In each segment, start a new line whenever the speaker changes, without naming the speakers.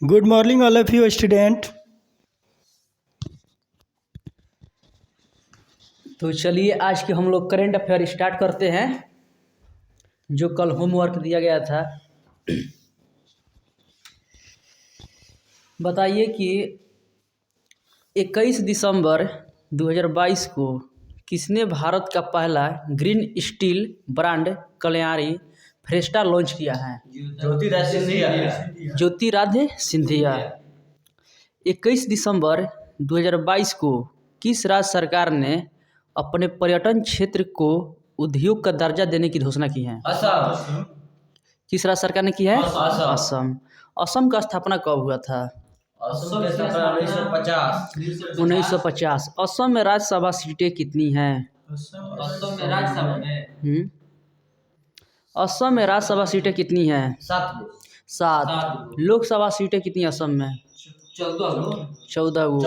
Good morning, all of you student.
तो चलिए आज के हम लोग करेंट अफेयर स्टार्ट करते हैं। जो कल होमवर्क दिया गया था, बताइए कि 21 दिसंबर 2022 को किसने भारत का पहला green steel brand Kalyani Ferresta launch किया है? ज्योतिरादित्य सिंधिया। 21 दिसंबर 2022 को किस राज्य सरकार ने अपने पर्यटन क्षेत्र को उद्योग का दर्जा देने की घोषणा की है?
असम।
किस राज्य सरकार ने की है?
असम।
असम। असम का स्थापना कब हुआ था?
असम की स्थापना
1950। असम में राज्यसभा सीटें कितनी हैं?
असम में राज्यसभा में
असम में राज्यसभा सीटें कितनी हैं? 7। लोकसभा सीटें कितनी असम में? 14 गो।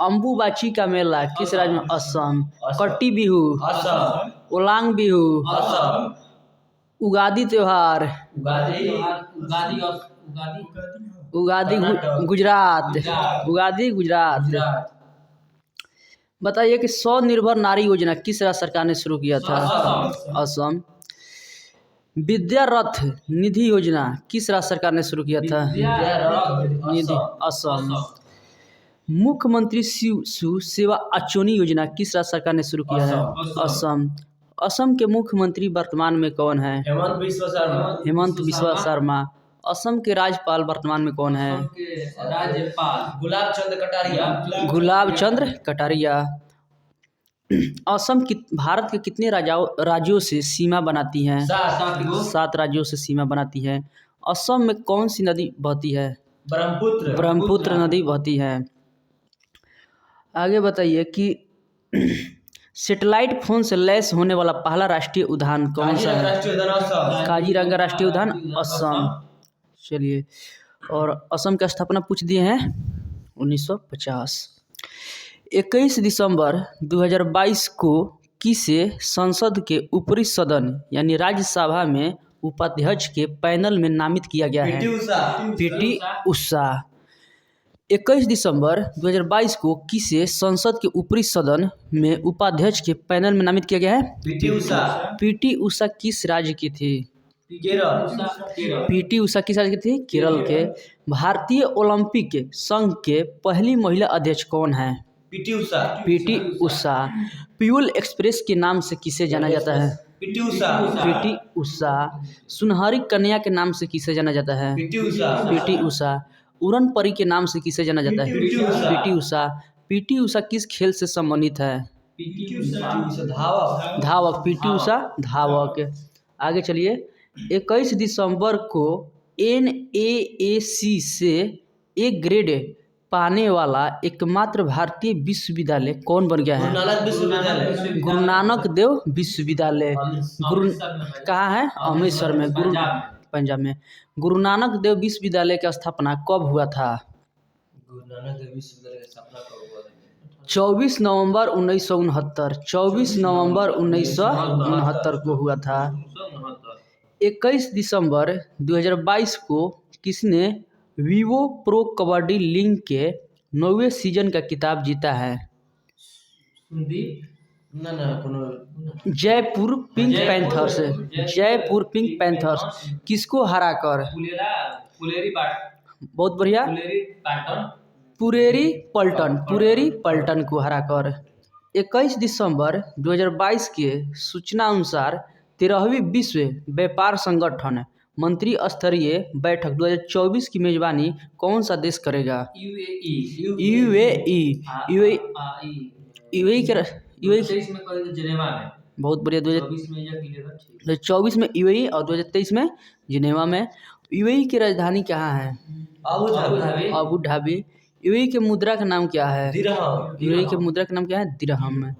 अम्बुबाची का मेला किस राज्य में? असम। कट्टी बिहू,
असम।
ओलांग बिहू,
असम।
उगादी त्योहार, उगादी गुजरात। उगादी गुजरात। बताइए कि स्वनिर्भर नारी योजना किस राज्य सरकार ने शुरू किया था? असम। विद्या रथ निधि योजना किस राज्य सरकार ने शुरू किया था? निधि, असम। मुख्यमंत्री शिशु सेवा अचोनी योजना किस राज्य सरकार ने शुरू किया है? असम। असम के मुख्यमंत्री वर्तमान में कौन है? हेमंत बिस्वा शर्मा। असम के राज्यपाल वर्तमान में कौन है?
राज्यपाल
गुलाब चंद्र कटारिया। असम भारत के कितने राज्यों से सीमा बनाती है? 7 राज्यों से सीमा बनाती है। असम में कौन सी नदी बहती है? ब्रह्मपुत्र नदी बहती है। आगे बताइए कि सैटेलाइट फोन से लैस होने वाला पहला राष्ट्रीय उद्यान कौन सा है? काजीरंगा राष्ट्रीय उद्यान, असम। चलिए, और असम का स्थापना पूछ दिए हैं 1950। 21 दिसंबर 2022 को किसे संसद के ऊपरी सदन यानी राज्यसभा में उपाध्यक्ष के पैनल में नामित किया गया है? पीटी उषा। 21 दिसंबर 2022 को किसे संसद के ऊपरी सदन में उपाध्यक्ष के पैनल में नामित किया गया है? पीटी उषा किस राज्य की थी? पीटी उषा किस राज्य की थी? केरल के। भारतीय ओलंपिक संघ के पहली महिला अध्यक्ष कौन है? पीटी उषा। प्यूल एक्सप्रेस के नाम से किसे जाना जाता है? पीटी उषा। सुनहरी कन्या के नाम से किसे जाना जाता है? पीटी उषा। उड़न परी के नाम से किसे जाना जाता है? पीटी उषा। पीटी उषा किस खेल से संबंधित है? धावक। पीटी उषा धावक। आगे चलिए। 21 दिसंबर को NAAC से एक ग्रेड पाने वाला एकमात्र भारतीय विश्वविद्यालय कौन बन गया है? गुरु नानक देव विश्वविद्यालय। कहाँ है? अमृतसर में, पंजाब में। गुरु नानक देव विश्वविद्यालय का स्थापना कब हुआ था? 24 नवंबर 1969। 24 नवंबर 1969 को हुआ था। 21 दिसंबर 2022 को किसने वीवो प्रो कबड्डी लीग के 9वें सीजन का खिताब जीता है? Jaipur pink panthers. Jaipur pink panthers किसको हराकर? बहुत बढ़िया, पुरेरी पल्टन को हराकर। 21 दिसंबर 2022 के सूचना अनुसार 13वीं विश्व व्यापार संगठन मंत्री स्तरीय बैठक 2024 की मेजबानी कौन सा देश करेगा? यूएई बहुत बढ़िया। 2024 में यूएई और 2023 में जिनेवा में। यूएई की राजधानी कहाँ है? Abu Dhabi. यूएई के मुद्रा का नाम क्या है? यूएई के मुद्रा का नाम क्या है? दिरहम।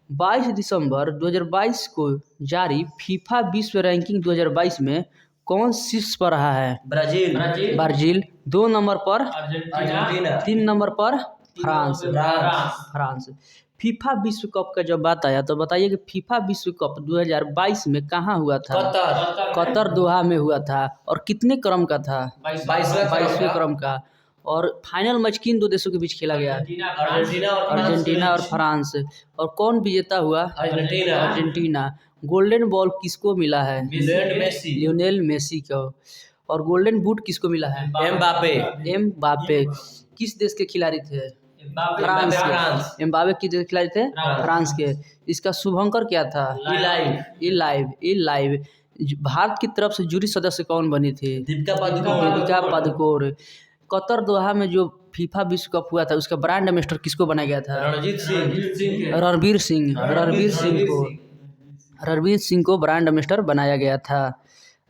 22 दिसंबर 2022 को जारी फीफा विश्व रैंकिंग 2022 में कौन शीर्ष पर रहा है? ब्राजील। 2 नंबर पर अर्जेंटीना। 3 नंबर पर फ्रांस। फीफा विश्व कप का जब बात आया तो बताइए कि फीफा विश्व कप 2022 में कहाँ हुआ था? कतर दोहा में हुआ था। और कितने क्रम का था? 22वें क्रम का। और फाइनल मैच किन दो देशों के बीच खेला गया? अर्जेंटीना और फ्रांस। और कौन विजेता हुआ? अर्जेंटीना। गोल्डन बॉल किसको मिला है? लियोनेल मेसी को। और गोल्डन बूट किसको मिला है? एम्बापे। किस देश के खिलाड़ी थे? फ्रांस के। एम्बापे किस देश के खिलाड़ी थे? फ्रांस के। इसका शुभंकर क्या था? इलाइव। भारत की तरफ से जूरी सदस्य कौन बनी थी? दीपिका पादुकोण। कतर दोहा में जो फीफा विश्व कप हुआ था उसका ब्रांड एम्बेसडर किसको बनाया गया था? रणवीर सिंह को ब्रांड एम्बेसडर बनाया गया था।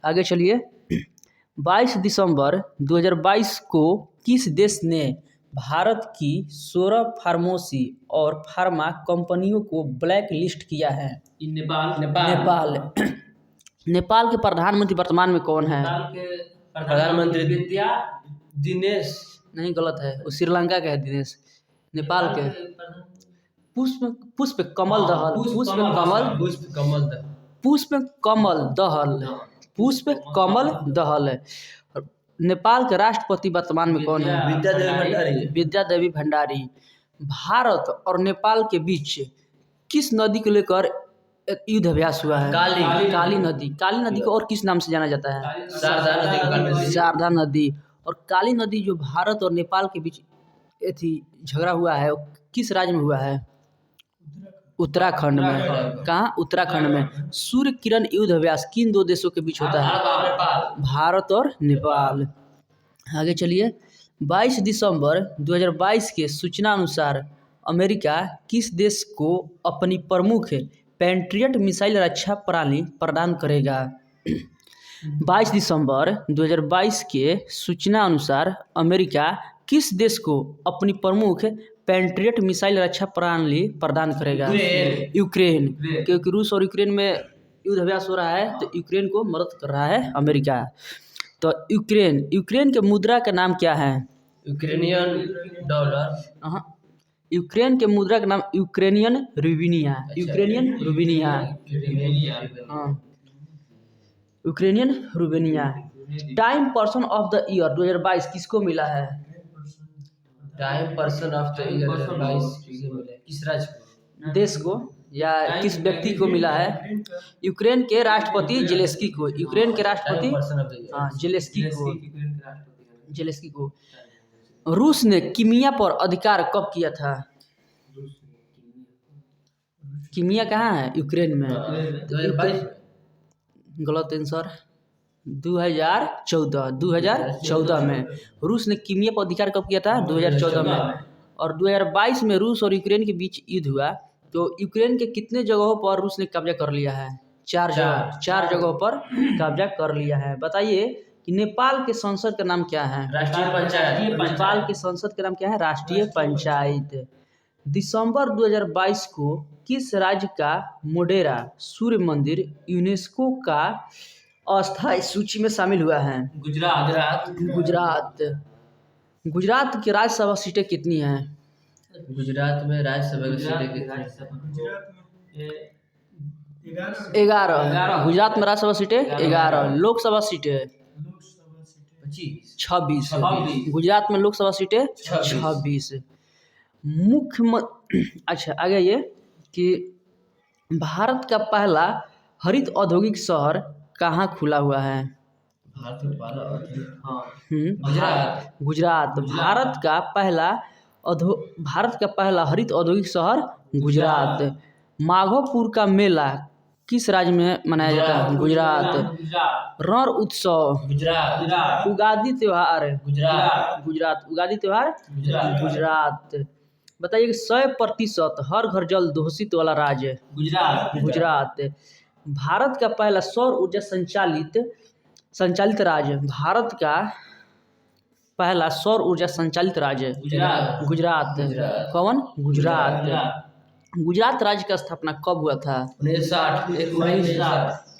आगे चलिए। 22 दिसंबर 2022 को किस देश ने भारत की 16 फार्मेसी और फार्मा कंपनियों को ब्लैक लिस्ट किया है? नेपाल। नेपाल के प्रधानमंत्री वर्तमान में कौन है?
प्रधानमंत्री दिनेश
नहीं, गलत है, वो श्रीलंका का है दिनेश। नेपाल के पुष्प कमल दहल। नेपाल के राष्ट्रपति वर्तमान में कौन है? विद्या देवी भंडारी। भारत और नेपाल के बीच किस नदी को लेकर युद्ध अभ्यास हुआ है? काली नदी को और किस नाम से जाना जाता है? शारदा नदी। और काली नदी जो भारत और नेपाल के बीच झगड़ा हुआ है वो किस राज्य में हुआ है? उत्तराखंड में। कहाँ? उत्तराखंड में। सूर्य किरण युद्ध अभ्यास किन दो देशों के बीच होता है? भारत और नेपाल। आगे चलिए। 22 दिसंबर 2022 के सूचना अनुसार अमेरिका किस देश को अपनी प्रमुख पैट्रियट मिसाइल रक्षा प्रणाली प्रदान करेगा? 22 दिसंबर 2022 के सूचना अनुसार अमेरिका किस देश को अपनी प्रमुख पैट्रियट मिसाइल रक्षा प्रणाली प्रदान करेगा? यूक्रेन। क्योंकि रूस और यूक्रेन में युद्ध अभ्यास हो रहा है तो यूक्रेन को मदद कर रहा है अमेरिका। तो यूक्रेन के मुद्रा का नाम क्या है?
Ukrainian dollar.
यूक्रेन के मुद्रा का नाम यूक्रेनियन रुबिनिया। यूक्रेनियन रुबिनिया। Time person of the year 2022 किसको मिला है?
Time person of the year 2022 किस राज्य को? देश को
या किस व्यक्ति को मिला है? यूक्रेन के राष्ट्रपति जेलेंस्की को। यूक्रेन के राष्ट्रपति जेलेंस्की को। रूस ने कीमिया पर अधिकार कब किया था? कीमिया कहाँ है? यूक्रेन में।
2022
गलत आंसर। 2014 में रूस ने कीमिया पर अधिकार कब किया था? 2014 में। और 2022 में रूस और यूक्रेन के बीच युद्ध हुआ तो यूक्रेन के कितने जगहों पर रूस ने कब्जा कर लिया है? 4 जगहों पर कब्जा कर लिया है। बताइए कि नेपाल के संसद का नाम क्या है?
राष्ट्रीय पंचायत।
नेपाल के संसद का नाम क्या है? राष्ट्रीय पंचायत। दिसंबर 2022 को किस राज्य का मोढेरा सूर्य मंदिर यूनेस्को का अस्थायी सूची में शामिल हुआ है? गुजरात की राज्यसभा सीटें कितनी हैं?
गुजरात में राज्यसभा की सीटें कितनी?
11। गुजरात में राज्यसभा सीटें 11। लोकसभा सीटें 26। गुजरात में लोकसभा सीटें 26। अच्छा आगे ये कि भारत का पहला हरित औद्योगिक शहर कहाँ खुला हुआ है? गुजरात। भारत का पहला हरित औद्योगिक शहर गुजरात। माघोपुर का मेला किस राज्य में मनाया जाता है? गुजरात। रण उत्सव उगादी त्योहार गुजरात। उगादी त्योहार गुजरात। बताइए कि 100% हर घर जल घोषित वाला राज्य? गुजरात। भारत का पहला सौर ऊर्जा संचालित राज्य? भारत का पहला सौर ऊर्जा संचालित राज्य? गुजरात। कौन? गुजरात। गुजरात राज्य का स्थापना कब हुआ था?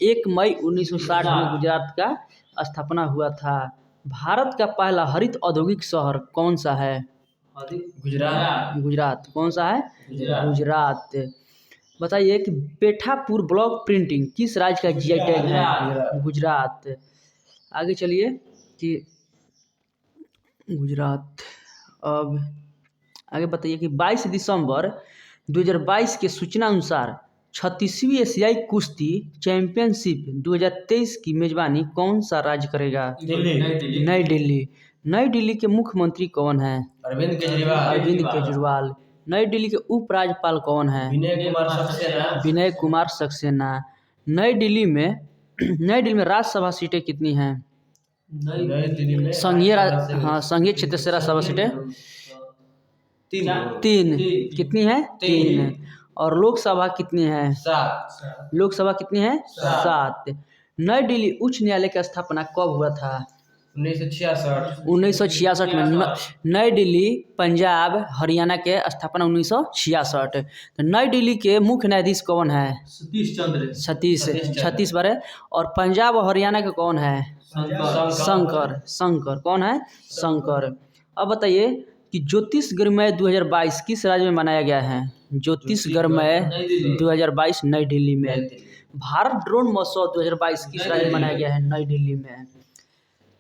1 मई 1960 में गुजरात का स्थापना हुआ था। भारत का पहला हरित औद्योगिक शहर कौन सा है?
गुजरात।
गुजरात। कौन सा है?
गुजरात।
गुजरात। बताइए कि पेठापुर ब्लॉक प्रिंटिंग किस राज्य का जीआई टैग है? गुजरात। आगे चलिए कि गुजरात। अब आगे बताइए कि 22 दिसंबर 2022 के सूचना अनुसार 36वीं एशियाई कुश्ती चैंपियनशिप 2023 की मेजबानी कौन सा राज्य करेगा?
दिल्ली।
नई दिल्ली। नई दिल्ली के मुख्यमंत्री कौन है?
अरविंद केजरीवाल।
अरविंद केजरीवाल। नई दिल्ली के उपराज्यपाल कौन है?
विनय कुमार सक्सेना।
विनय कुमार सक्सेना। नई दिल्ली में राज्यसभा सीटें कितनी हैं?
नई दिल्ली में
संघीय क्षेत्र से राज्यसभा सीटें
3।
कितनी है? 3। और लोकसभा कितनी है?
7।
लोकसभा कितनी है? 7। नई दिल्ली उच्च न्यायालय की स्थापना कब हुआ था? 1966 में। नई दिल्ली पंजाब हरियाणा के स्थापना 1966। तो नई दिल्ली के मुख्य न्यायाधीश कौन है? सतीश 36 बार है। और पंजाब और हरियाणा के कौन है? शंकर। कौन है? शंकर। अब बताइए कि ज्योतिषगढ़ 2022 किस राज्य में मनाया गया है? ज्योतिषगढ़ 2022 नई दिल्ली में। भारत ड्रोन महोत्सव 2022 किस राज्य में मनाया गया है? नई दिल्ली में।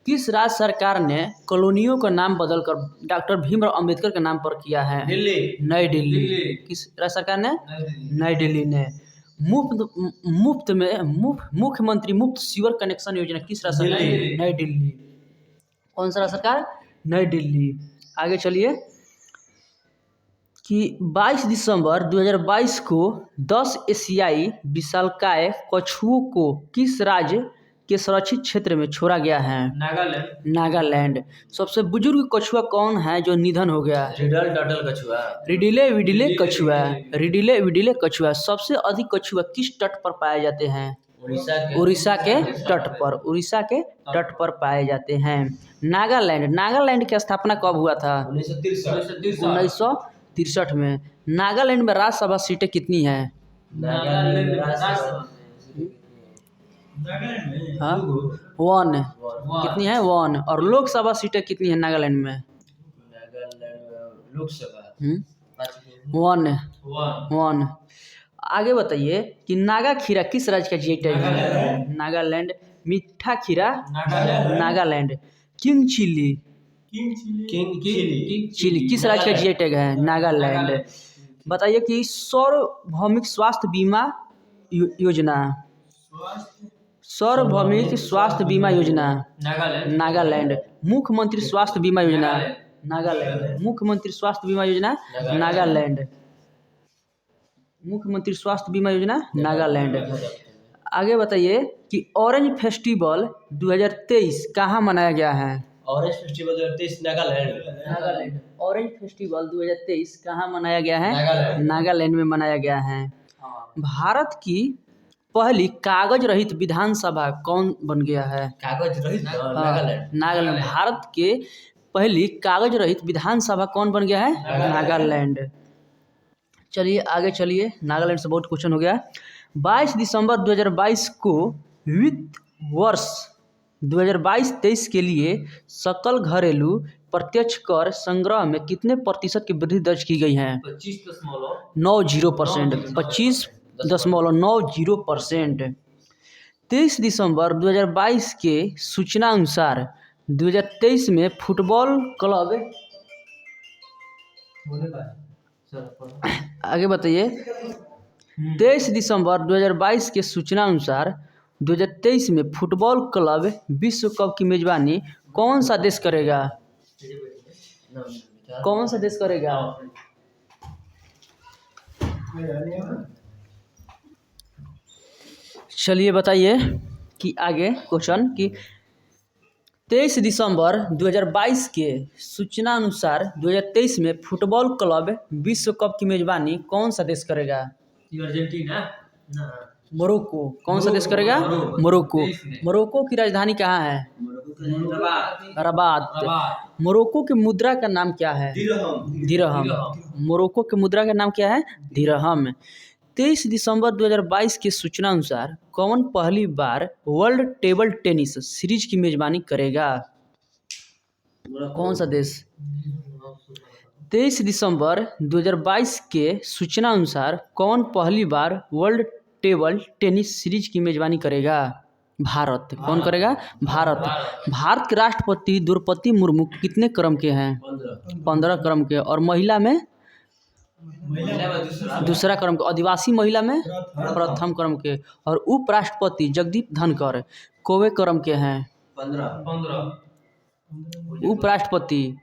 किस राज्य सरकार ने कॉलोनियों का नाम बदलकर डॉक्टर भीमराव अंबेडकर के नाम पर किया है? नई दिल्ली। किस राज्य सरकार ने? नई दिल्ली ने। मुख्यमंत्री मुफ्त सीवर कनेक्शन योजना किस राज्य सरकार ने? नई दिल्ली। कौन सा राज्य सरकार? नई दिल्ली। आगे चलिए कि 22 दिसंबर 2022 को 10 एशियाई विशालकाय कछुओं को किस राज्य के संरक्षित क्षेत्र में छोड़ा गया है? नागालैंड। सबसे बुजुर्ग कछुआ कौन है जो निधन हो गया? रिडिले विडिले कछुआ। सबसे अधिक कछुआ किस तट पर पाए जाते हैं? उड़ीसा के तट पर पाए जाते हैं। नागालैंड की स्थापना कब हुआ था? 1963 में। नागालैंड में राज्यसभा सीटें कितनी हैं? हाँ 1। कितनी है? 1। और लोकसभा सीटें कितनी है नागालैंड में?
लोकसभा
1। आगे बताइए कि नागा खीरा किस राज्य का जीआई टैग है? नागालैंड। मीठा खीरा नागालैंड। किंग चिली किस राज्य का जीआई टैग है? नागालैंड। बताइए कि सार्वभौमिक स्वास्थ्य बीमा योजना नागालैंड। मुख्यमंत्री स्वास्थ्य बीमा योजना नागालैंड। मुख्यमंत्री स्वास्थ्य बीमा योजना नागालैंड। आगे बताइए कि ऑरेंज फेस्टिवल 2023 कहाँ मनाया गया है?
Orange festival 2023 Nagaland.
Orange festival 2023 कहाँ मनाया गया है? नागालैंड में मनाया गया है। भारत की पहली कागज रहित विधानसभा कौन बन गया है?
कागज रहित
नागालैंड। भारत के पहली कागज रहित विधानसभा कौन बन गया है? नागालैंड। चलिए आगे चलिए, नागालैंड से बहुत क्वेश्चन हो गया। 22 दिसंबर 2022 को वित्त वर्ष 2022-23 के लिए सकल घरेलू प्रत्यक्ष कर संग्रह में कितने प्रतिशत की वृद्धि दर्ज की गई है? 25.90%। 25.90%। 23 दिसंबर 2022 के सूचना अनुसार 2023 में फुटबॉल क्लब आगे बताइए। 23 दिसंबर 2022 के सूचना अनुसार 2023 में फुटबॉल क्लब विश्व कप की मेजबानी कौन सा देश करेगा? चलिए बताइए कि आगे क्वेश्चन कि 23 दिसंबर 2022 के सूचना अनुसार 2023 में फुटबॉल क्लब विश्व कप की मेजबानी कौन सा देश करेगा?
अर्जेंटीना।
मोरक्को। कौन सा देश करेगा? मोरक्को। मोरक्को की राजधानी कहाँ है? रबात। मोरक्को की मुद्रा का नाम क्या है? दिरहम। मोरक्को की मुद्रा का नाम क्या है? दिरहम। 23 दिसंबर 2022 की सूचना अनुसार कौन पहली बार वर्ल्ड टेबल टेनिस सीरीज की मेजबानी करेगा? कौन सा देश? 23 दिसंबर 2022 के सूचना अनुसार कौन पहली बार वर्ल्ड टेबल टेनिस सीरीज की मेजबानी करेगा? भारत। कौन करेगा? भारत। भारत के राष्ट्रपति द्रौपदी मुर्मू कितने क्रम के हैं? 15 क्रम के। और महिला में दूसरा क्रम के। आदिवासी महिला में प्रथम क्रम के। और उपराष्ट्रपति जगदीप धनखड़ कोवे क्रम के हैं?
15।
उपराष्ट्रपति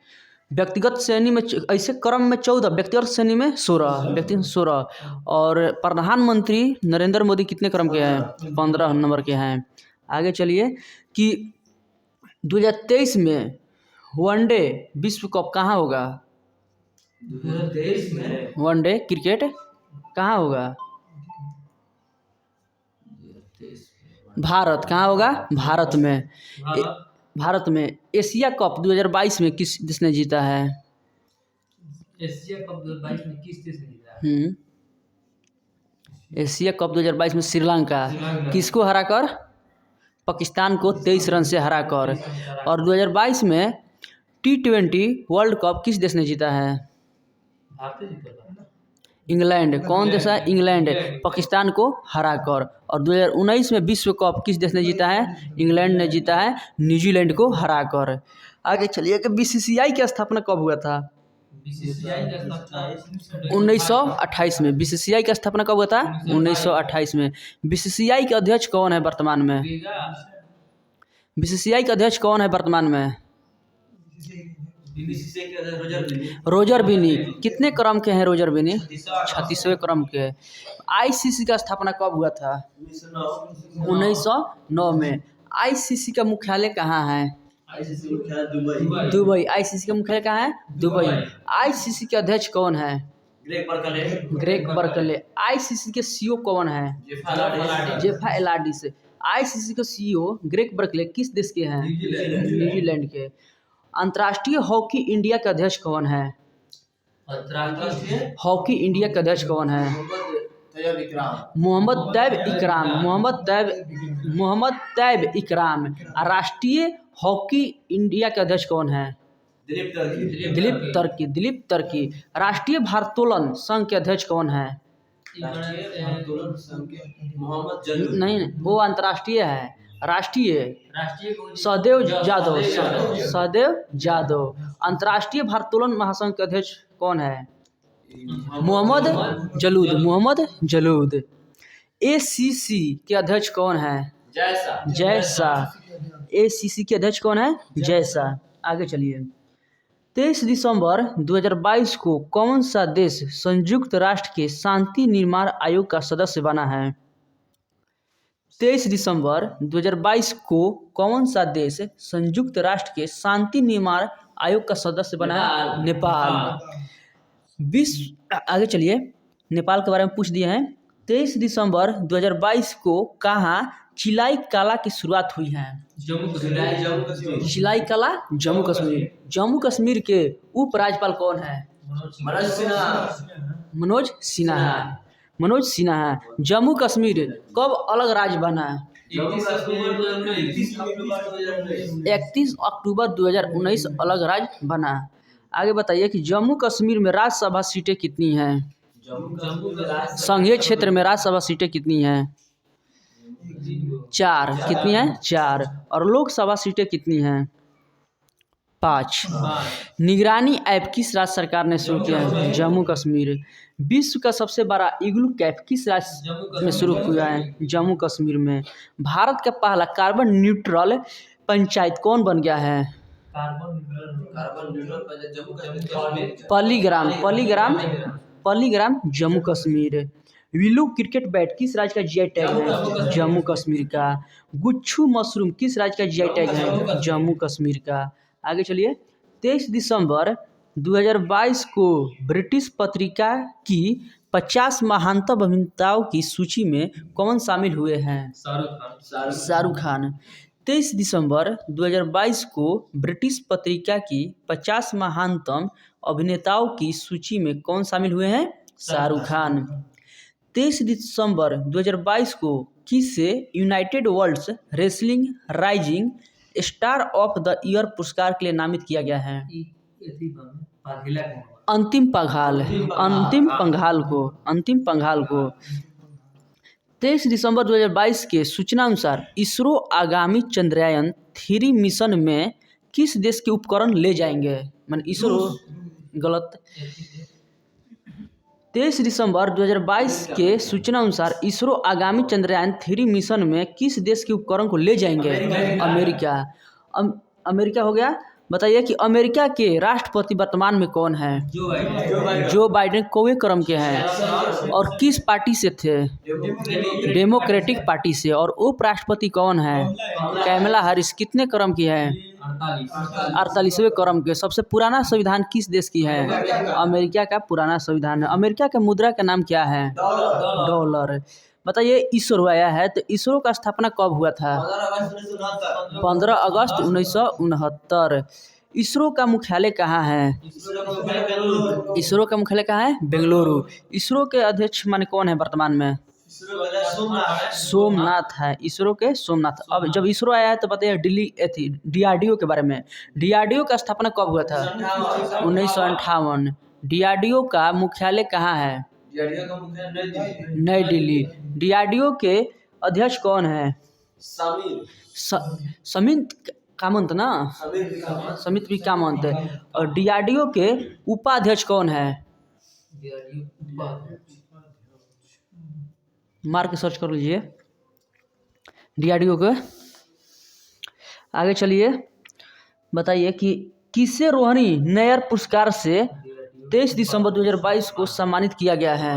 व्यक्तिगत श्रेणी में ऐसे क्रम में 14, व्यक्तिगत श्रेणी में 16। और प्रधानमंत्री नरेंद्र मोदी कितने क्रम के हैं? 15 नंबर के हैं। आगे चलिए कि 2023 में वनडे विश्व कप कहाँ होगा?
2023 में
वनडे क्रिकेट कहाँ होगा? भारत। कहाँ होगा? भारत में। भारत में। एशिया कप 2022 में किस देश ने जीता है?
एशिया कप 2022 में किस देश ने जीता है?
एशिया कप 2022 में श्रीलंका। किसको हराकर? पाकिस्तान को 23 रन से हराकर। और 2022 में T20 वर्ल्ड कप किस देश ने जीता है?
भारत जीता था।
इंग्लैंड। कौन देश है? इंग्लैंड। पाकिस्तान को हराकर। और 2019 में विश्व कप किस देश ने जीता है? इंग्लैंड ने जीता है न्यूजीलैंड को हराकर। आगे चलिए कि BCCI की स्थापना कब हुआ था?
बीसीसीआई का स्थापना
1928 में। BCCI की स्थापना कब हुआ था? 1928 में। BCCI के अध्यक्ष कौन है वर्तमान में? BCCI के अध्यक्ष कौन है वर्तमान में? रोजर बिनी। कितने क्रम के हैं रोजर बिनी? 36वें क्रम के। ICC का स्थापना कब हुआ था? 1909 में। ICC का मुख्यालय कहाँ है? दुबई। ICC का मुख्यालय कहाँ है? दुबई। ICC के अध्यक्ष कौन है? Greg Berkeley. ICC के CEO कौन है? जेफा एलाडिस। ICC के CEO ग्रेग बर्कले किस देश के हैं? न्यूजीलैंड के। अंतर्राष्ट्रीय हॉकी इंडिया का अध्यक्ष कौन है? हॉकी इंडिया का अध्यक्ष कौन है? मोहम्मद तैब इकराम। राष्ट्रीय हॉकी इंडिया के अध्यक्ष कौन है? दिलीप तर्की। राष्ट्रीय भारोत्तोलन संघ के अध्यक्ष कौन है? नहीं, वो अंतर्राष्ट्रीय है। राष्ट्रीय सहदेव जादव। अंतर्राष्ट्रीय भारोत्तोलन महासंघ के अध्यक्ष कौन है? मोहम्मद जलूद। ACC के अध्यक्ष कौन है? जय शाह। ACC के अध्यक्ष कौन है? जय शाह। आगे चलिए। 23 दिसंबर 2022 को कौन सा देश संयुक्त राष्ट्र के शांति निर्माण आयोग का सदस्य बना है? 23 दिसंबर 2022 को कौन सा देश संयुक्त राष्ट्र के शांति निर्माण आयोग का सदस्य बना है? नेपाल। आगे चलिए, नेपाल के बारे में पूछ दिए हैं। 23 दिसंबर 2022 को कहाँ चिलाई कला की शुरुआत हुई है? चिलाई कला जम्मू कश्मीर। जम्मू कश्मीर के उपराज्यपाल कौन है? मनोज सिन्हा। जम्मू कश्मीर कब अलग राज्य बना? 31 अक्टूबर 2019 अलग राज्य बना। आगे बताइए कि जम्मू कश्मीर में राज्यसभा सीटें कितनी हैं? संघीय क्षेत्र में राज्यसभा सीटें कितनी हैं? 4। कितनी हैं? 4। और लोकसभा सीटें कितनी हैं? 5। निगरानी ऐप किस राज्य सरकार ने शुरू किया है? जम्मू कश्मीर। विश्व का सबसे बड़ा इग्लू कैंप किस राज्य में शुरू हुआ है? जम्मू कश्मीर में। भारत का पहला कार्बन न्यूट्रल पंचायत कौन बन गया है? पल्लीग्राम जम्मू कश्मीर। विलू क्रिकेट बैट किस राज्य का GI टैग है? जम्मू कश्मीर का। गुच्छू मशरूम किस राज्य का GI टैग है? जम्मू कश्मीर का। आगे चलिए। 23 दिसंबर 2022 को ब्रिटिश पत्रिका की 50 महानतम अभिनेताओं की सूची में कौन शामिल हुए हैं? शाहरुख खान। 23 दिसंबर 2022 को ब्रिटिश पत्रिका की 50 महानतम अभिनेताओं की सूची में कौन शामिल हुए हैं? शाहरुख खान। 23 दिसंबर 2022 को किसे United world wrestling rising star of the year पुरस्कार के लिए नामित किया गया है? अंतिम पंघाल को 23 दिसंबर 2022 के सूचना अनुसार इसरो आगामी चंद्रयान 3 मिशन में किस देश के उपकरण ले जाएंगे? माने इसरो गलत। 23 दिसंबर 2022 के सूचना अनुसार इसरो आगामी चंद्रयान 3 मिशन में किस देश के उपकरण को ले जाएंगे? अमेरिका। अमेरिका हो गया। बताइए कि अमेरिका के राष्ट्रपति वर्तमान में कौन है? जो बाइडेन कौवे क्रम के हैं और किस पार्टी से थे? डेमोक्रेटिक पार्टी से। और उपराष्ट्रपति कौन है? Kamala Harris. कितने क्रम की है? 48वें क्रम के। सबसे पुराना संविधान किस देश की है? अमेरिका का पुराना संविधान है। अमेरिका का मुद्रा का नाम क्या है? डॉलर। बताइए इसरो आया है तो इसरो का स्थापना कब हुआ था? 15 अगस्त 1969। इसरो का मुख्यालय कहाँ है? इसरो का मुख्यालय कहाँ है? बेंगलुरु। इसरो के अध्यक्ष माने कौन है वर्तमान में? सोमनाथ है। इसरो के सोमनाथ। अब जब इसरो आया है तो बताइए दिल्ली थी DRDO के बारे में। DRDO का स्थापना कब हुआ था? 1958। DRDO का मुख्यालय कहाँ है? नई दिल्ली। DRDO के अध्यक्ष कौन है? समित कामत ना? समित भी कामत है। और DRDO के उपाध्यक्ष कौन है? मार के सर्च कर लीजिए DRDO के। आगे चलिए बताइए कि किसे रोहिणी नैयर पुरस्कार से 23 दिसंबर 2022 को सम्मानित किया गया है?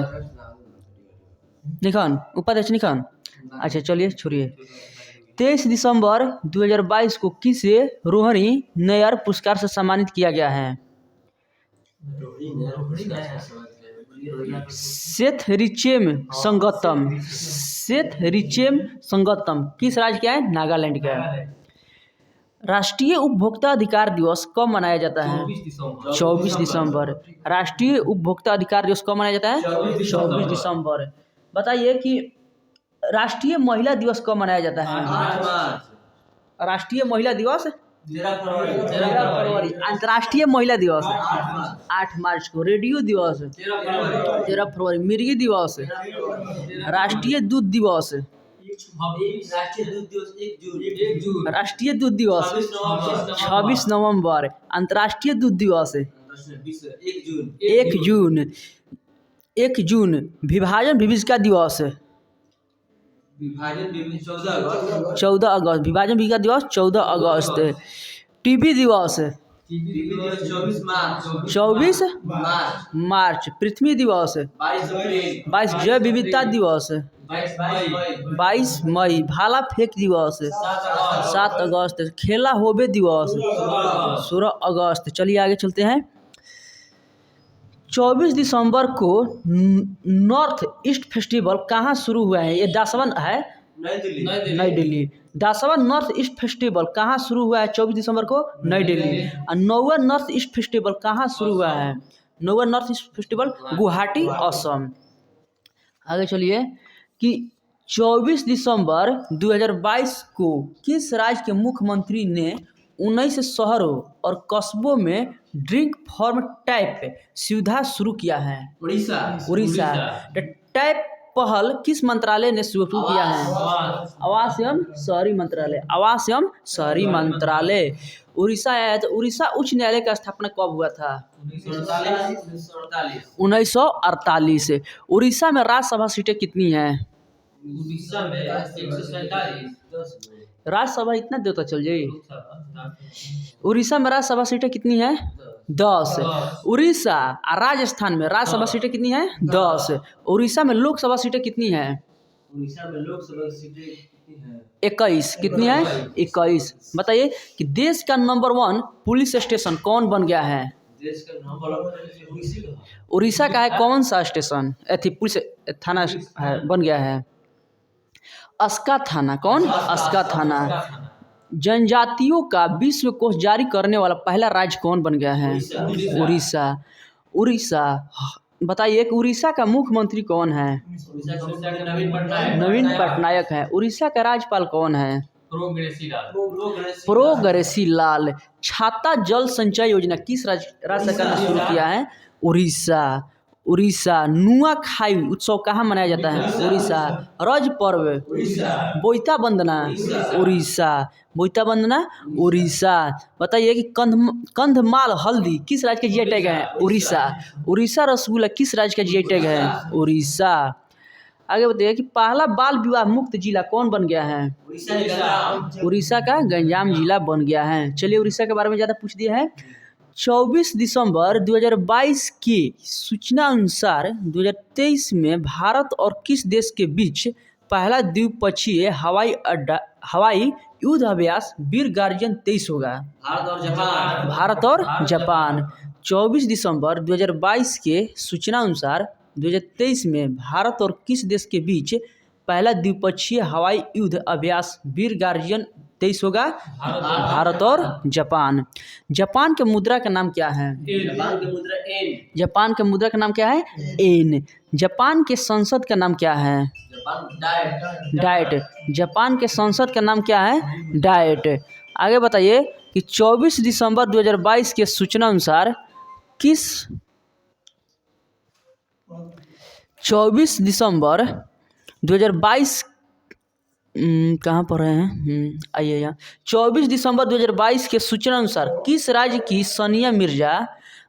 निखान, उपाध्यक्ष निखान। अच्छा चलिए छोड़िए। 23 दिसंबर 2022 को किसे रोहिणी नैयर पुरस्कार से सम्मानित किया गया है? सेथ रिचेम संगतम। किस राज्य का है? नागालैंड का है। राष्ट्रीय उपभोक्ता अधिकार दिवस कब मनाया जाता है? 24 दिसंबर। राष्ट्रीय उपभोक्ता अधिकार दिवस कब मनाया जाता है? 24 दिसंबर। बताइए कि राष्ट्रीय महिला दिवस कब मनाया जाता है? राष्ट्रीय महिला दिवस 13 फरवरी। अंतर्राष्ट्रीय महिला दिवस 8 मार्च को। रेडियो दिवस 13 फरवरी। मिर्गी दिवस। राष्ट्रीय दूध दिवस। राष्ट्रीय दूध दिवस 26 नवंबर। अंतर्राष्ट्रीय दूध दिवस 1 जून। विभाजन विभिजिका दिवस 14 अगस्त। विभाजन विभिजिका दिवस 14 अगस्त। टीबी दिवस 24 मार्च। पृथ्वी दिवस 22। जैव विविधता दिवस 22 मई। भाला फेंक दिवस 7 अगस्त। खेला होबे दिवस 16 अगस्त। चलिए आगे चलते हैं। 24 दिसंबर को नॉर्थ ईस्ट फेस्टिवल कहाँ शुरू हुआ है? ये 10वां है। नई दिल्ली। 10वां नॉर्थ ईस्ट फेस्टिवल कहाँ शुरू हुआ है? 24 दिसंबर को नई दिल्ली। और 9वां नॉर्थ ईस्ट फेस्टिवल कहाँ शुरू हुआ है? 9वां North East festival Guwahati Assam. आगे चलिए कि 24 दिसंबर 2022 को किस राज्य के मुख्यमंत्री ने 19 शहरों और कस्बों में ड्रिंक फार्म टैप सुविधा शुरू किया है? उड़ीसा। टैप पहल किस मंत्रालय ने शुरू किया है? आवास एवं शहरी मंत्रालय। आवास एवं शहरी मंत्रालय। उड़ीसा आया है तो उड़ीसा उच्च न्यायालय का स्थापना कब हुआ था? 1948। उड़ीसा में राज्यसभा सीटें कितनी हैं?
उड़ीसा में 147।
राज्यसभा इतना देता चल जाइए। उड़ीसा में राज्यसभा सीटें कितनी हैं? 10। उड़ीसा और राजस्थान में राज्यसभा सीटें कितनी हैं? 10। उड़ीसा में लोकसभा सीटें कितनी हैं?
उड़ीसा में लोकसभा सीटें कितनी हैं?
21। कितनी है? 21। बताइए कि देश का नंबर 1 पुलिस स्टेशन कौन बन गया है?
देश का नंबर
उड़ीसा का है कौन सा स्टेशन? पुलिस थाना है बन गया है अस्का थाना। कौन? अस्का थाना। जनजातियों का विश्व कोश जारी करने वाला पहला राज्य कौन बन गया है? उड़ीसा। उड़ीसा। बताइए कि उड़ीसा का मुख्यमंत्री कौन है? नवीन पटनायक है। उड़ीसा का राज्यपाल कौन है? प्रोग्रेसी लाल। छाता जल संचय योजना किस राज्य सरकार ने शुरू किया है? उड़ीसा। उड़ीसा। नुआखाई उत्सव कहाँ मनाया जाता है? उड़ीसा। रज पर्व बोईता वंदना उड़ीसा। बोईता वंदना उड़ीसा। बताइए कि कंधमाल हल्दी किस राज्य का जीआई टैग है? उड़ीसा। उड़ीसा रसगुल्ला किस राज्य का जीआई टैग है? उड़ीसा। आगे बताइए कि पहला बाल विवाह मुक्त जिला कौन बन गया है? उड़ीसा का गंजाम जिला बन गया है। चलिए उड़ीसा के बारे में ज़्यादा पूछ दिया है। 24 दिसंबर 2022 की सूचना अनुसार 2023 में भारत और किस देश के बीच पहला द्विपक्षीय हवाई युद्ध अभ्यास वीर गार्जियन 23 होगा? भारत और जापान। 24 दिसंबर 2022 के सूचना अनुसार 2023 में भारत और किस देश के बीच पहला द्विपक्षीय हवाई युद्ध अभ्यास वीर गार्जियन 23 होगा? भारत और जापान। जापान के मुद्रा का नाम क्या है? जापान के मुद्रा का नाम क्या है? एन। जापान के संसद का नाम क्या है? डाइट। जापान के संसद का नाम क्या है? डाइट। आगे बताइए कि 24 दिसंबर 2022 के सूचना अनुसार 24 दिसंबर 2022 कहाँ पर रहे हैं? आइए यहाँ। 24 दिसंबर 2022 के सूचना अनुसार किस राज्य की सानिया मिर्जा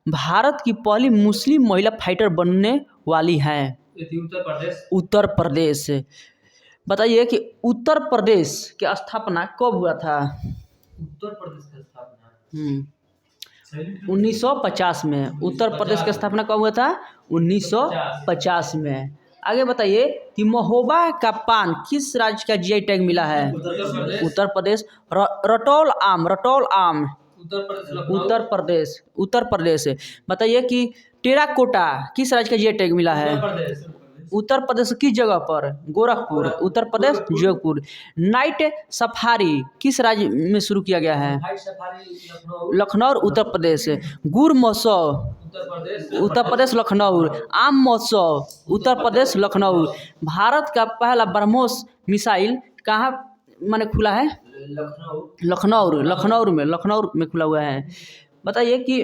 भारत की पहली मुस्लिम महिला फाइटर बनने वाली हैं? उत्तर प्रदेश। बताइए कि उत्तर प्रदेश की स्थापना कब हुआ था?
उत्तर प्रदेश की स्थापना
1950 में। उत्तर प्रदेश की स्थापना कब हुआ था? 1950 में। आगे बताइए कि महोबा का पान किस राज्य का जीआई टैग मिला है? उत्तर प्रदेश। रटौल आम उत्तर प्रदेश। बताइए कि टेराकोटा किस राज्य का जीआई टैग मिला है? उत्तर प्रदेश। किस जगह पर? गोरखपुर। उत्तर प्रदेश जोधपुर। नाइट सफारी किस राज्य में शुरू किया गया है? लखनऊ उत्तर प्रदेश। गुड़ महोत्सव उत्तर प्रदेश लखनऊ। आम महोत्सव उत्तर प्रदेश लखनऊ। भारत का पहला ब्रह्मोस मिसाइल कहाँ खुला है? लखनऊ में खुला हुआ है। बताइए कि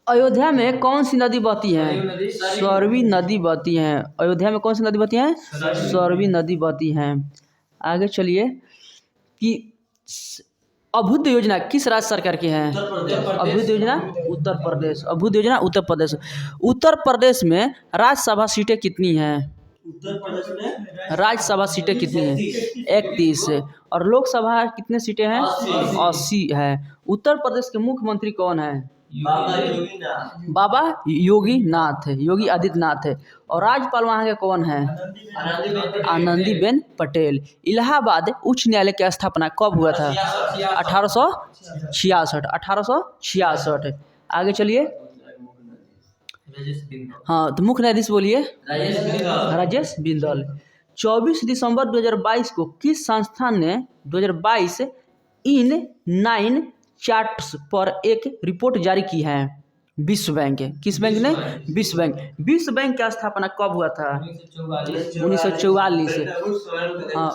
अयोध्या में कौन सी नदी बहती है? सरवी नदी बहती है। अयोध्या में कौन सी नदी बहती है? सरवी नदी बहती है। आगे चलिए कि अभुदय योजना किस राज्य सरकार की है? अभुदय योजना उत्तर प्रदेश। अभुदय योजना उत्तर प्रदेश। उत्तर प्रदेश में राज्यसभा सीटें कितनी हैं? राज्यसभा सीटें कितनी हैं? 31। और लोकसभा कितने सीटें हैं? 80 है। उत्तर प्रदेश के मुख्यमंत्री कौन है? बाबा योगी आदित्यनाथ है। और राज्यपाल वहाँ के कौन है? आनंदीबेन पटेल। इलाहाबाद उच्च न्यायालय की स्थापना कब हुआ था? 1866। आगे चलिए। हाँ तो मुख्य न्यायाधीश बोलिए। राजेश बिंदल। 24 दिसंबर 2022 को किस संस्थान ने 2022 इन 9 चार्ट्स पर एक रिपोर्ट जारी की है? विश्व बैंक। किस बैंक ने? विश्व बैंक। विश्व बैंक की स्थापना कब हुआ था? 1944। हाँ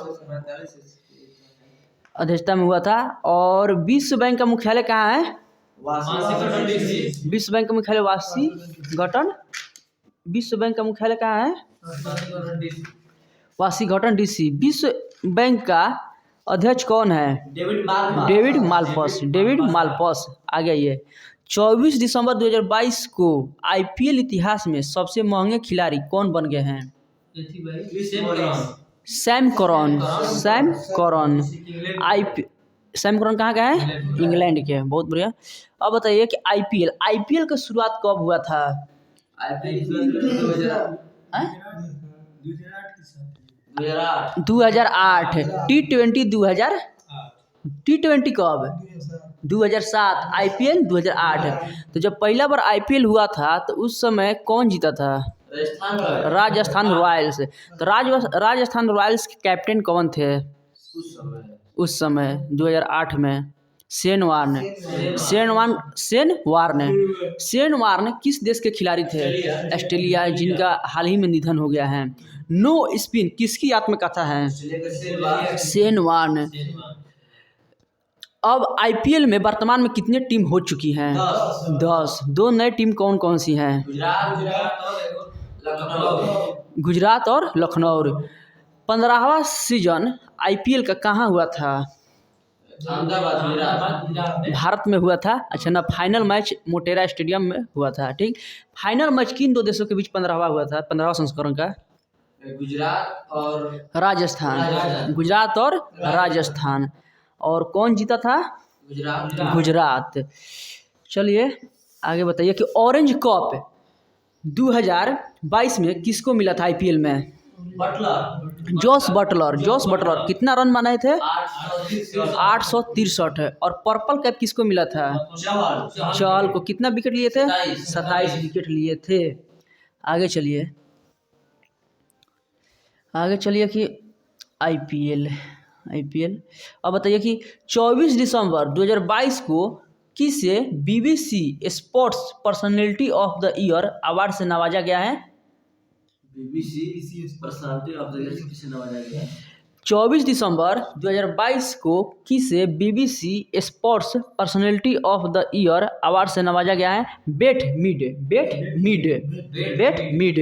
अध्यक्षता में हुआ था। और विश्व बैंक का मुख्यालय कहाँ है? विश्व बैंक का मुख्यालय वाशिंगटन। विश्व बैंक का मुख्यालय कहाँ है? Washington DC. विश्व बैंक का अध्यक्ष कौन है? डेविड मालपस। आगे आइए। 24 दिसंबर 2022 को आईपीएल इतिहास में सबसे महंगे खिलाड़ी कौन बन गए हैं? Sam Curran. सैम करन कहाँ का है? इंग्लैंड के। बहुत बढ़िया। अब बताइए कि आईपीएल का शुरुआत कब हुआ था? 2008। T20 कब? 2007। आईपीएल 2008। तो जब पहला बार आईपीएल हुआ था तो उस समय कौन जीता था? राजस्थान रॉयल्स। तो राजस्थान रॉयल्स के कैप्टन कौन थे उस समय 2008 में? Shane Warne. किस देश के खिलाड़ी थे? ऑस्ट्रेलिया, जिनका हाल ही में निधन हो गया है। नो स्पिन किसकी आत्मकथा है? Shane Warne. अब आईपीएल में वर्तमान में कितने टीम हो चुकी हैं? 10। 2 नए टीम कौन कौन सी हैं? गुजरात और लखनऊ। 15वां सीजन आईपीएल का कहाँ हुआ था? भारत में हुआ था। अच्छा ना, फाइनल मैच मोटेरा स्टेडियम में हुआ था। ठीक, फाइनल मैच किन दो देशों के बीच 15वां हुआ था? 15वां संस्करण का
गुजरात और
राजस्थान। गुजरात और राजस्थान। और कौन जीता था? गुजरात। चलिए आगे बताइए कि ऑरेंज कप 2022 में किसको मिला था आईपीएल में? जोस बटलर कितना रन बनाए थे? 863 है। और पर्पल कैप किसको मिला था? चहल को। कितना विकेट लिए थे? 27 विकेट लिए थे। आगे चलिए कि आईपीएल अब बताइए कि 24 दिसंबर 2022 को किसे BBC sports personality of the year award से नवाजा गया है? BBC personality of the year से किसे नवाजा गया है? 24 दिसंबर 2022 को किसे BBC sports personality of the year award से नवाजा गया है? बेट मीड।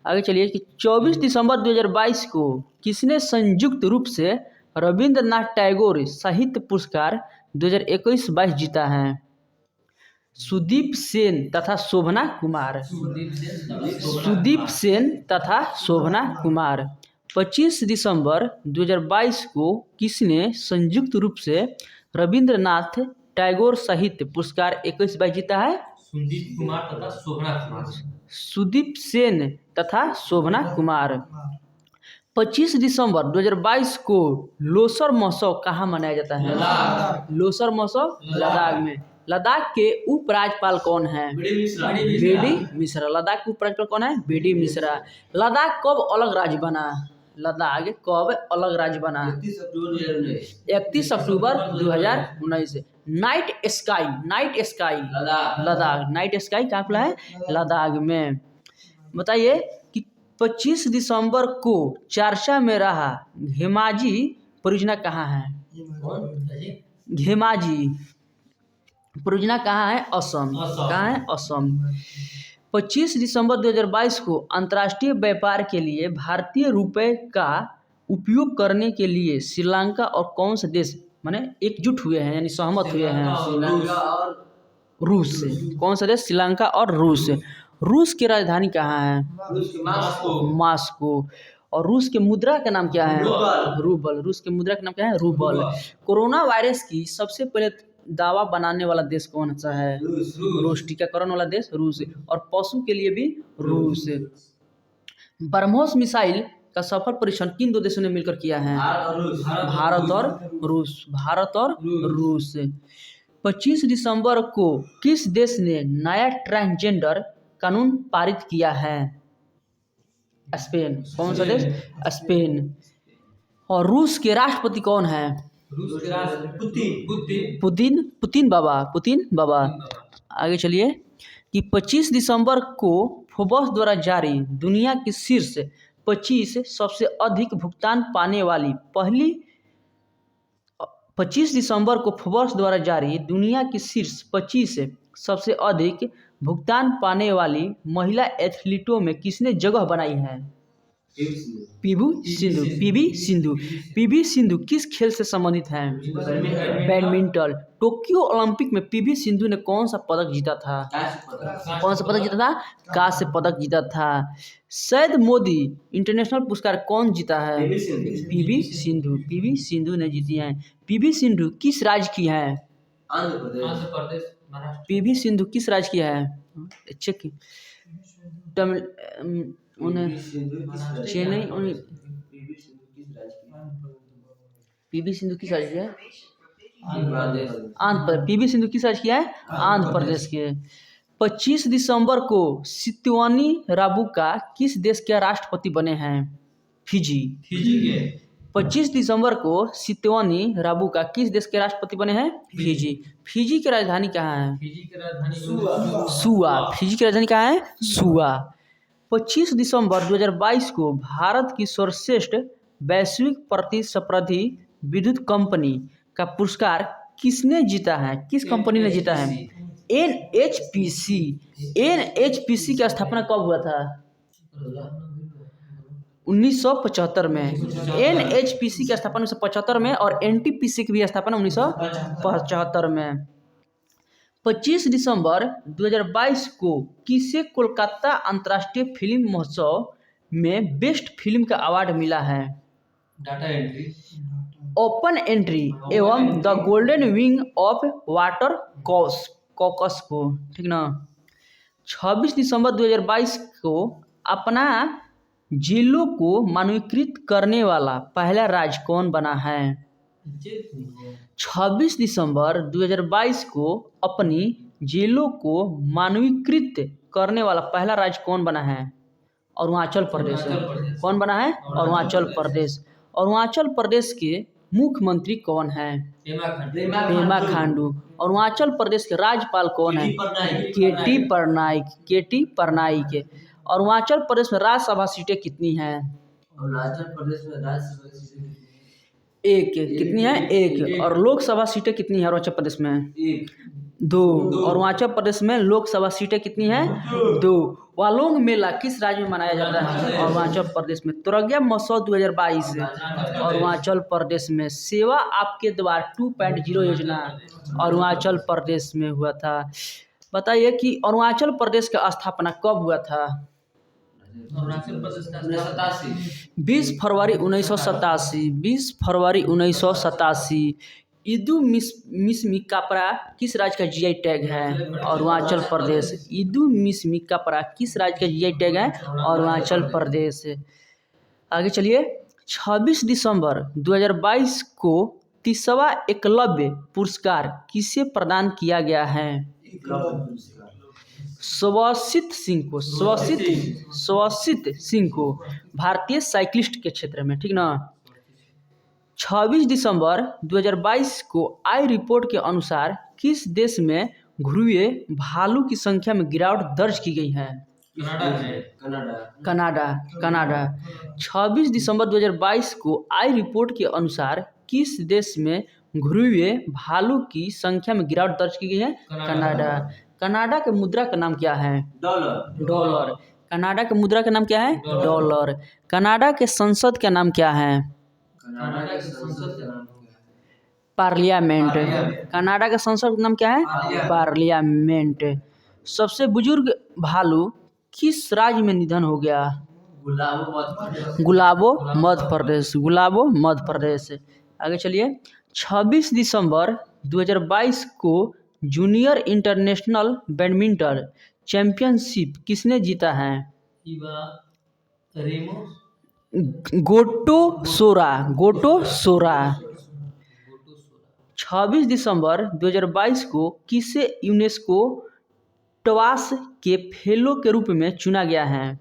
आगे चलिए कि 24 दिसंबर 2022 को किसने संयुक्त रूप से रविंद्रनाथ टैगोर साहित्य पुरस्कार 2021-22 जीता है? सुदीप सेन तथा शोभना कुमार। 25 दिसंबर 2022 को किसने संयुक्त रूप से रविंद्रनाथ टैगोर साहित्य पुरस्कार 21-22 जीता है? सुदीप सेन तथा शोभना कुमार। 25 दिसंबर 2022 को लोसर महोत्सव कहाँ मनाया जाता है? लोसर महोत्सव लद्दाख में। लद्दाख के उपराज्यपाल कौन है? बीडी मिश्रा। लद्दाख के उपराज्यपाल कौन है? बीडी मिश्रा। लद्दाख कब अलग राज्य बना? 31 अक्टूबर 2019। Night sky Ladakh. Night sky कहाँ खुला है? लद्दाख में। बताइए कि 25 दिसंबर को चर्चा में रहा घेमाजी परियोजना कहाँ है? घेमाजी परियोजना कहाँ है? असम। कहाँ है? असम। 25 दिसंबर 2022 को अंतर्राष्ट्रीय व्यापार के लिए भारतीय रुपये का उपयोग करने के लिए श्रीलंका और कौन से देश माने एकजुट हुए हैं, यानी सहमत हुए हैं? रूस। कौन सा देश? श्रीलंका और रूस। रूस की राजधानी कहाँ है? मॉस्को। और रूस के मुद्रा का नाम क्या है? रूबल। रूस के मुद्रा का नाम क्या है? रूबल। कोरोना वायरस की सबसे पहले दवा बनाने वाला देश कौन सा है? रूस। टीकाकरण वाला देश रूस। और पशु के लिए भी रूस। ब्रह्मोस मिसाइल का सफल परीक्षण किन दो देशों ने मिलकर किया है? भारत और रूस। 25 दिसंबर को किस देश ने नया ट्रांसजेंडर कानून पारित किया है? स्पेन। कौन सा देश? स्पेन। और रूस के राष्ट्रपति कौन है? पुतिन बाबा। आगे चलिए कि 25 दिसंबर को फोर्ब्स द्वारा जारी दुनिया की शीर्ष 25 सबसे अधिक भुगतान पाने वाली पहली 25 दिसंबर को फोर्ब्स द्वारा जारी दुनिया की शीर्ष 25 सबसे अधिक भुगतान पाने वाली महिला एथलीटों में किसने जगह बनाई है? पीवी सिंधु किस खेल से संबंधित हैं? बैडमिंटन। टोक्यो ओलंपिक में पीवी सिंधु ने कौन सा पदक जीता था? कांस्य पदक जीता था। सैयद मोदी इंटरनेशनल पुरस्कार कौन जीता है? पीवी सिंधु ने जीती हैं। पीवी सिंधु किस राज्य की है? आंध्र प्रदेश। पीवी सिंधु किस राज्य की है? चेक चेन्नई। पीवी सिंधु किस राज्य की है? आंध्र प्रदेश। पीवी सिंधु किस राज्य की है? आंध्र प्रदेश के। 25 दिसंबर को सितवानी राबुका किस देश के राष्ट्रपति बने हैं? फिजी के। 25 दिसंबर को सितवानी राबुका किस देश के राष्ट्रपति बने हैं? फिजी की राजधानी कहाँ है? सुआ। फिजी की राजधानी कहाँ है? सुआ। 25 दिसंबर 2022 को भारत की सर्वश्रेष्ठ वैश्विक प्रतिस्पर्धी विद्युत कंपनी का पुरस्कार किसने जीता है, किस कंपनी ने जीता है? NHPC। NHPC की स्थापना कब हुआ था? 1975 में। NHPC की स्थापना 1975 में और NTPC की भी स्थापना 1975 में। 25 दिसंबर 2022 को किसे कोलकाता अंतर्राष्ट्रीय फिल्म महोत्सव में बेस्ट फिल्म का अवार्ड मिला है?
डाटा एंट्री,
ओपन एंट्री एवं the golden wing of water caucus को, ठीक ना। 26 दिसंबर 2022 को अपना जिलों को मानकीकृत करने वाला पहला राज्य कौन बना है? 26 दिसंबर 2022 को अपनी जिलों को मानकीकृत करने वाला पहला राज्य कौन बना है? अरुणाचल प्रदेश। कौन बना है? अरुणाचल प्रदेश। अरुणाचल प्रदेश के मुख्यमंत्री कौन है? पेमा खांडू। अरुणाचल प्रदेश के राज्यपाल कौन है? केटी परनाइक। अरुणाचल प्रदेश में राज्यसभा सीटें कितनी हैं?
अरुणाचल प्रदेश में राज्यसभा सीटें
एक। कितनी है? एक। और लोकसभा सीटें कितनी है अरुणाचल प्रदेश में?
एक।
2। अरुणाचल प्रदेश में लोकसभा सीटें कितनी हैं? 2। वालोंग मेला किस राज्य में मनाया जाता है? अरुणाचल प्रदेश में। तुरग्या महोत्सव 2022 अरुणाचल प्रदेश में। सेवा आपके द्वार 2.0 योजना अरुणाचल प्रदेश में हुआ था। बताइए कि अरुणाचल प्रदेश का स्थापना कब हुआ था?
अरुणाचल प्रदेश का 1987।
20 फरवरी 1987। 20 फरवरी 1987। इदू मिसमी कापरा किस राज्य का जीआई टैग है? अरुणाचल प्रदेश। इदू मिसमी कापरा किस राज्य का जीआई टैग है? अरुणाचल प्रदेश। आगे चलिए। 26 दिसंबर 2022 को 30वां एकलव्य पुरस्कार किसे प्रदान किया गया है? स्वसित सिंह को भारतीय साइक्लिस्ट के क्षेत्र में, ठीक ना। 26 दिसंबर 2022 को आई रिपोर्ट के अनुसार किस देश में घुरूए भालू की संख्या में गिरावट दर्ज की गई है? कनाडा। 26 दिसंबर 2022 को आई रिपोर्ट के अनुसार किस देश में घुरूए भालू की संख्या में गिरावट दर्ज की गई है? कनाडा। कनाडा के मुद्रा का नाम क्या है? डॉलर। कनाडा के मुद्रा का नाम क्या है? डॉलर। कनाडा के संसद का नाम क्या है? पार्लियामेंट। कनाडा का संसद का नाम क्या है? पार्लियामेंट। सबसे बुजुर्ग भालू किस राज्य में निधन हो गया? गुलाबो मध्य प्रदेश। आगे चलिए। 26 दिसंबर 2022 को जूनियर इंटरनेशनल बैडमिंटन चैंपियनशिप किसने जीता है? गोटो सोरा। 26 दिसंबर 2022 को किसे यूनेस्को टवास के फेलो के रूप में चुना गया है?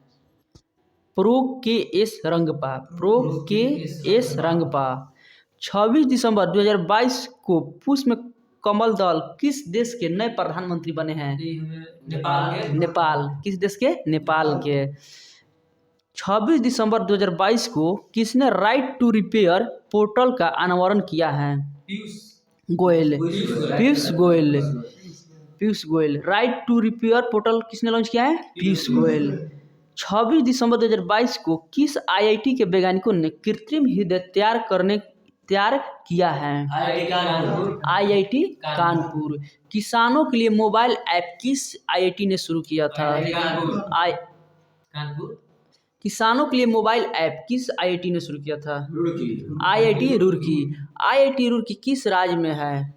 प्रो के एस रंगपा। 26 दिसंबर 2022 को पुष्प कमल दल किस देश के नए प्रधानमंत्री बने हैं? नेपाल। किस देश के? नेपाल के। 26 दिसंबर 2022 को किसने राइट टू रिपेयर पोर्टल का अनावरण किया है? Piyush Goyal. Right to repair portal किसने लॉन्च किया है? पीयूष गोयल। 26 दिसंबर 2022 को किस आईआईटी के वैज्ञानिकों ने कृत्रिम हृदय तैयार किया है? आईआईटी कानपुर। किसानों के लिए मोबाइल ऐप किस आईआईटी ने शुरू किया था? किसानों के लिए मोबाइल ऐप किस आईआईटी ने शुरू किया था? आईआईटी रुड़की। आईआईटी रुड़की किस राज्य में है?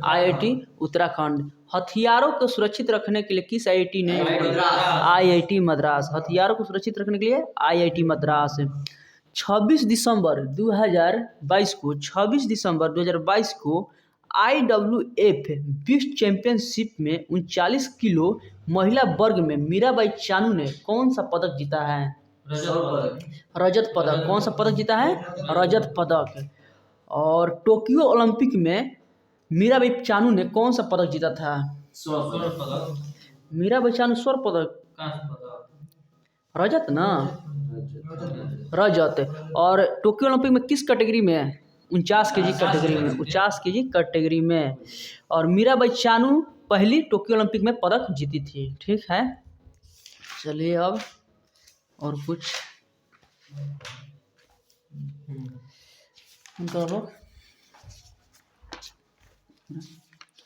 आईआईटी उत्तराखंड। हथियारों को सुरक्षित रखने के लिए किस आईआईटी ने? आईआईटी मद्रास। हथियारों को सुरक्षित रखने के लिए आईआईटी मद्रास। 26 दिसंबर 2022 को IWF विश्व चैंपियनशिप में 39 किलो महिला वर्ग में मीराबाई चानू ने कौन सा पदक जीता है? रजत पदक। कौन सा पदक जीता है? रजत पदक। और टोक्यो ओलंपिक में मीराबाई चानू ने कौन सा पदक जीता था? मीराबाई चानू स्वर्ण पदक। रजत ना, रजत। और टोक्यो ओलंपिक में किस कैटेगरी में है? 49 केजी कैटेगरी में, 49 केजी कैटेगरी में। और मीराबाई चानू पहली टोक्यो ओलंपिक में पदक जीती थी। ठीक है, चलिए अब और कुछ करो।